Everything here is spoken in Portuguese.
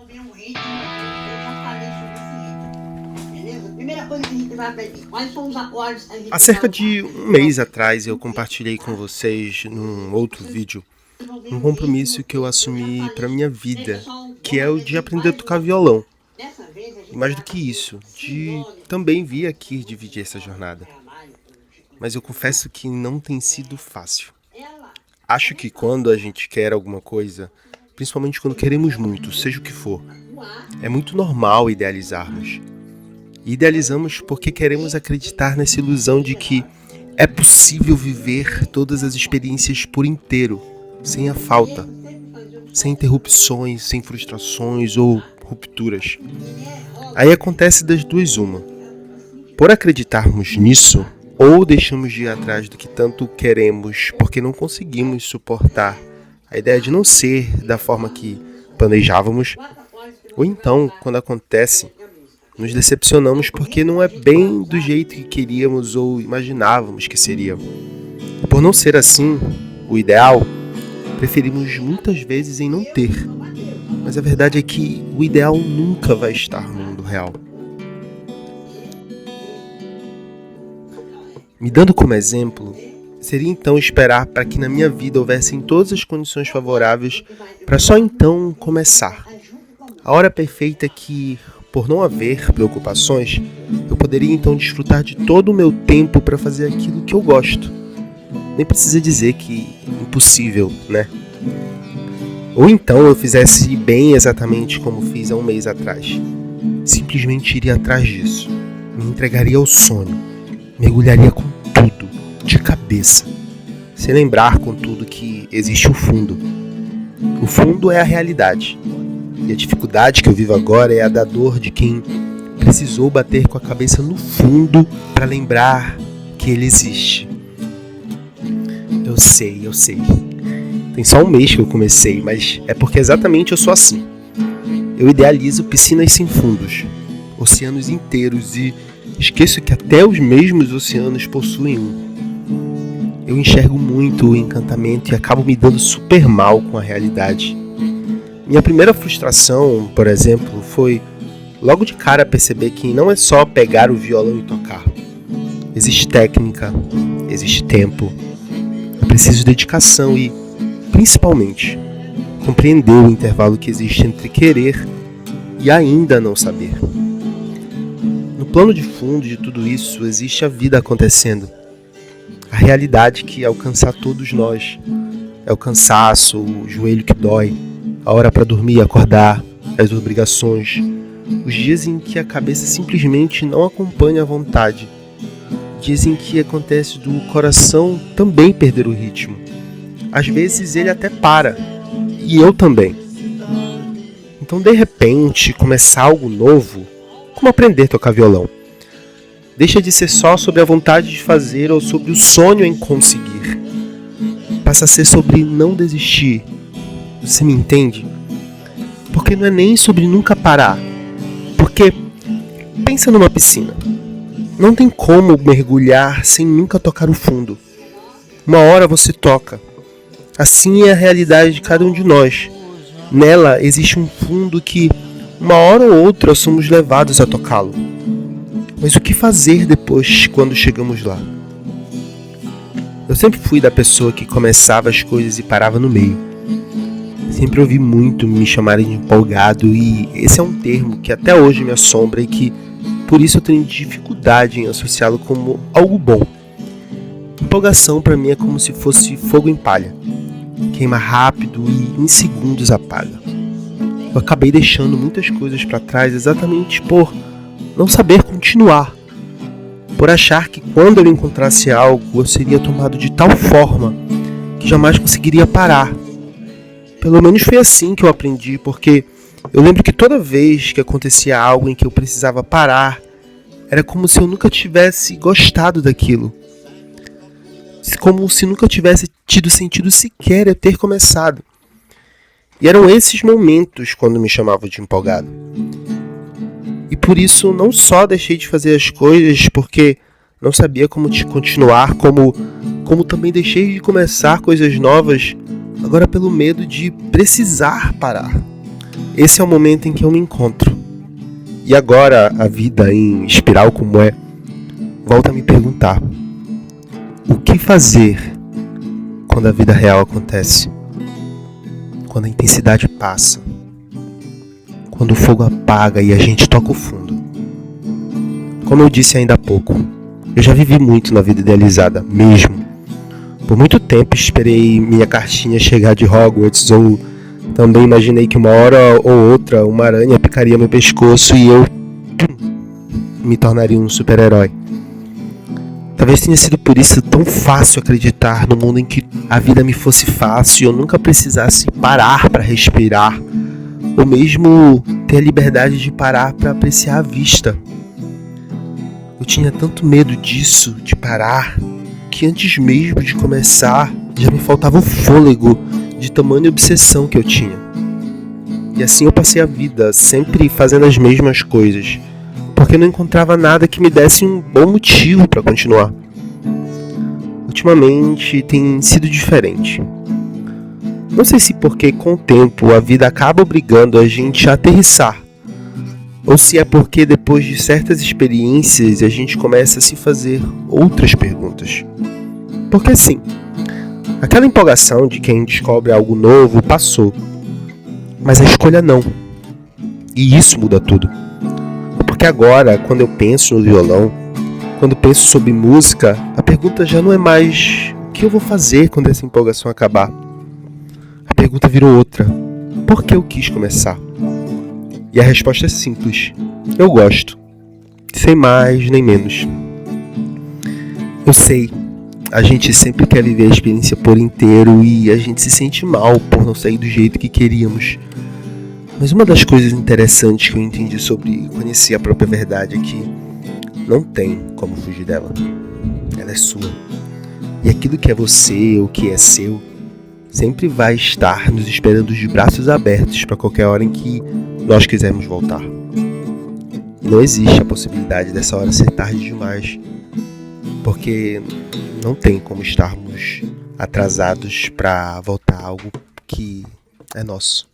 desenvolver um ritmo, eu já falei sobre esse ritmo. Beleza? Primeira coisa que a gente vai aprender, quais são os acordes que a gente Há cerca vai de usar? um mês atrás eu compartilhei com vocês num outro vídeo um compromisso que eu assumi para minha vida, que é o de aprender a tocar violão. E mais do que isso, de também vir aqui dividir essa jornada. Mas eu confesso que não tem sido fácil. Acho que quando a gente quer alguma coisa, principalmente quando queremos muito, seja o que for, é muito normal idealizarmos. E idealizamos porque queremos acreditar nessa ilusão de que é possível viver todas as experiências por inteiro, sem a falta, sem interrupções, sem frustrações ou rupturas. Aí acontece das duas uma. Por acreditarmos nisso, ou deixamos de ir atrás do que tanto queremos porque não conseguimos suportar a ideia de não ser da forma que planejávamos, ou então, quando acontece, nos decepcionamos porque não é bem do jeito que queríamos ou imaginávamos que seria. E por não ser assim, o ideal, preferimos muitas vezes em não ter. Mas a verdade é que o ideal nunca vai estar no mundo real. Me dando como exemplo, seria então esperar para que na minha vida houvessem todas as condições favoráveis para só então começar. A hora perfeita que, por não haver preocupações, eu poderia então desfrutar de todo o meu tempo para fazer aquilo que eu gosto. Nem precisa dizer que é impossível, né? Ou então eu fizesse bem exatamente como fiz há um mês atrás. Simplesmente iria atrás disso. Me entregaria ao sonho. Mergulharia com tudo, de cabeça. Sem lembrar, contudo, que existe o fundo. O fundo é a realidade. E a dificuldade que eu vivo agora é a da dor de quem precisou bater com a cabeça no fundo para lembrar que ele existe. Eu sei. Tem só um mês que eu comecei, mas é porque exatamente eu sou assim. Eu idealizo piscinas sem fundos, oceanos inteiros e esqueço que até os mesmos oceanos possuem um. Eu enxergo muito o encantamento e acabo me dando super mal com a realidade. Minha primeira frustração, por exemplo, foi logo de cara perceber que não é só pegar o violão e tocar. Existe técnica, existe tempo, é preciso dedicação e, principalmente, compreender o intervalo que existe entre querer e ainda não saber. No plano de fundo de tudo isso existe a vida acontecendo. A realidade que alcança todos nós. É o cansaço, o joelho que dói, a hora para dormir e acordar, as obrigações, os dias em que a cabeça simplesmente não acompanha a vontade, dias em que acontece do coração também perder o ritmo. Às vezes ele até para, e eu também. Então, de repente, começar algo novo, como aprender a tocar violão, deixa de ser só sobre a vontade de fazer ou sobre o sonho em conseguir. Passa a ser sobre não desistir. Você me entende? Porque não é nem sobre nunca parar. Porque, pensa numa piscina. Não tem como mergulhar sem nunca tocar o fundo. Uma hora você toca. Assim é a realidade de cada um de nós. Nela existe um fundo que, uma hora ou outra, somos levados a tocá-lo. Mas o que fazer depois, quando chegamos lá? Eu sempre fui da pessoa que começava as coisas e parava no meio. Sempre ouvi muito me chamarem de empolgado e esse é um termo que até hoje me assombra e que, por isso, eu tenho dificuldade em associá-lo como algo bom. Empolgação para mim é como se fosse fogo em palha. Queima rápido e em segundos apaga. Eu acabei deixando muitas coisas para trás exatamente por não saber continuar. Por achar que quando eu encontrasse algo eu seria tomado de tal forma que jamais conseguiria parar. Pelo menos foi assim que eu aprendi, porque eu lembro que toda vez que acontecia algo em que eu precisava parar, era como se eu nunca tivesse gostado daquilo. Como se nunca tivesse tido sentido sequer eu ter começado. E eram esses momentos quando me chamavam de empolgado. E por isso não só deixei de fazer as coisas porque não sabia como continuar, como também deixei de começar coisas novas, agora pelo medo de precisar parar. esse é o momento em que eu me encontro. E agora, a vida em espiral como é, volta a me perguntar: o que fazer quando a vida real acontece? Quando a intensidade passa? Quando o fogo apaga e a gente toca o fundo? Como eu disse ainda há pouco, eu já vivi muito na vida idealizada, mesmo. Por muito tempo esperei minha cartinha chegar de Hogwarts, ou também imaginei que uma hora ou outra uma aranha picaria meu pescoço e eu me tornaria um super-herói. Talvez tenha sido por isso tão fácil acreditar no mundo em que a vida me fosse fácil e eu nunca precisasse parar para respirar, ou mesmo ter a liberdade de parar para apreciar a vista. Eu tinha tanto medo disso, de parar, que antes mesmo de começar já me faltava o fôlego de tamanha obsessão que eu tinha. E assim eu passei a vida, sempre fazendo as mesmas coisas, porque não encontrava nada que me desse um bom motivo para continuar. Ultimamente tem sido diferente. Não sei se porque com o tempo a vida acaba obrigando a gente a aterrissar, ou se é porque depois de certas experiências a gente começa a se fazer outras perguntas. Porque assim, aquela empolgação de quem descobre algo novo passou, mas a escolha não. E isso muda tudo. Porque agora, quando eu penso no violão, quando penso sobre música, a pergunta já não é mais o que eu vou fazer quando essa empolgação acabar. A pergunta virou outra: por que eu quis começar? E a resposta é simples: eu gosto. Sem mais nem menos. Eu sei, a gente sempre quer viver a experiência por inteiro e a gente se sente mal por não sair do jeito que queríamos. Mas uma das coisas interessantes que eu entendi sobre conhecer a própria verdade é que não tem como fugir dela. Ela é sua. E aquilo que é você ou que é seu sempre vai estar nos esperando de braços abertos para qualquer hora em que nós quisermos voltar. E não existe a possibilidade dessa hora ser tarde demais, porque não tem como estarmos atrasados para voltar a algo que é nosso.